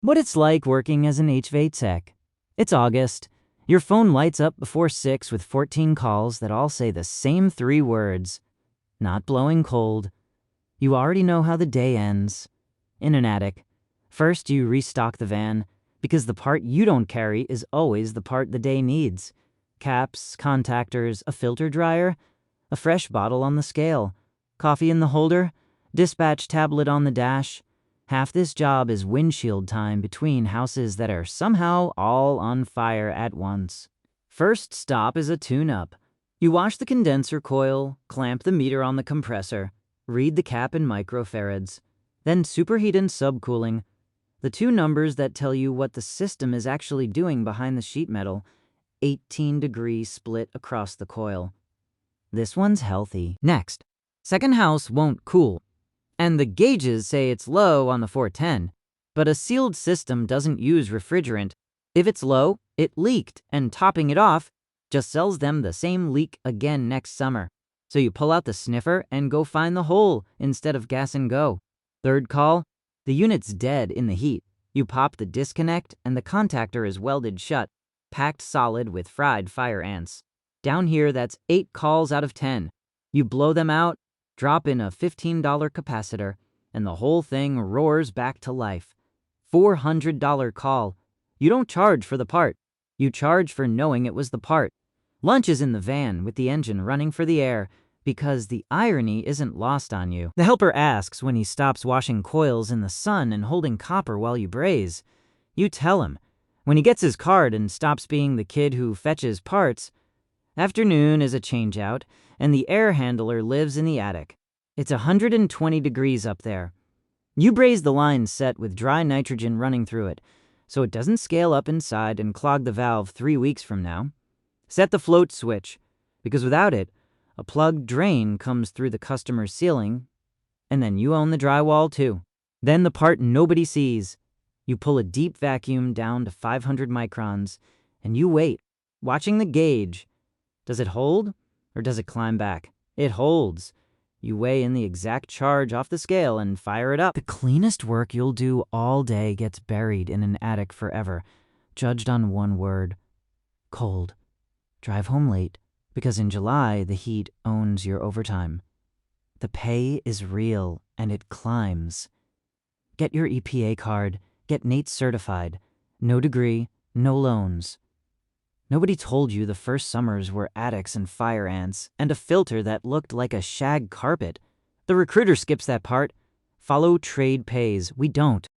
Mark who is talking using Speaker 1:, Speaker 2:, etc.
Speaker 1: What it's like working as an HVAC tech. It's August. Your phone lights up before 6 with 14 calls that all say the same 3 words. Not blowing cold. You already know how the day ends. In an attic. First, you restock the van, because the part you don't carry is always the part the day needs. Caps, contactors, a filter dryer, a fresh bottle on the scale, coffee in the holder, dispatch tablet on the dash. Half this job is windshield time between houses that are somehow all on fire at once. First stop is a tune-up. You wash the condenser coil, clamp the meter on the compressor, read the cap in microfarads, then superheat and subcooling, the 2 numbers that tell you what the system is actually doing behind the sheet metal, 18-degree split across the coil. This one's healthy. Next, second house won't cool. And the gauges say it's low on the 410, but a sealed system doesn't use refrigerant. If it's low, it leaked, and topping it off just sells them the same leak again next summer. So you pull out the sniffer and go find the hole instead of gas and go. Third call, the unit's dead in the heat. You pop the disconnect and the contactor is welded shut, packed solid with fried fire ants. Down here, that's 8 calls out of 10. You blow them out, drop in a $15 capacitor, and the whole thing roars back to life. $400 call. You don't charge for the part. You charge for knowing it was the part. Lunch is in the van with the engine running for the air, because the irony isn't lost on you. The helper asks when he stops washing coils in the sun and holding copper while you braze. You tell him. When he gets his card and stops being the kid who fetches parts, afternoon is a changeout, and the air handler lives in the attic. It's 120 degrees up there. You braze the line set with dry nitrogen running through it, so it doesn't scale up inside and clog the valve 3 weeks from now. Set the float switch, because without it, a plugged drain comes through the customer's ceiling, and then you own the drywall too. Then the part nobody sees. You pull a deep vacuum down to 500 microns, and you wait, watching the gauge. Does it hold, or does it climb back? It holds. You weigh in the exact charge off the scale and fire it up. The cleanest work you'll do all day gets buried in an attic forever, judged on one word: cold. Drive home late, because in July, the heat owns your overtime. The pay is real, and it climbs. Get your EPA card, get NATE certified. No degree, no loans. Nobody told you the first summers were attics and fire ants, and a filter that looked like a shag carpet. The recruiter skips that part. Follow trade pays. We don't.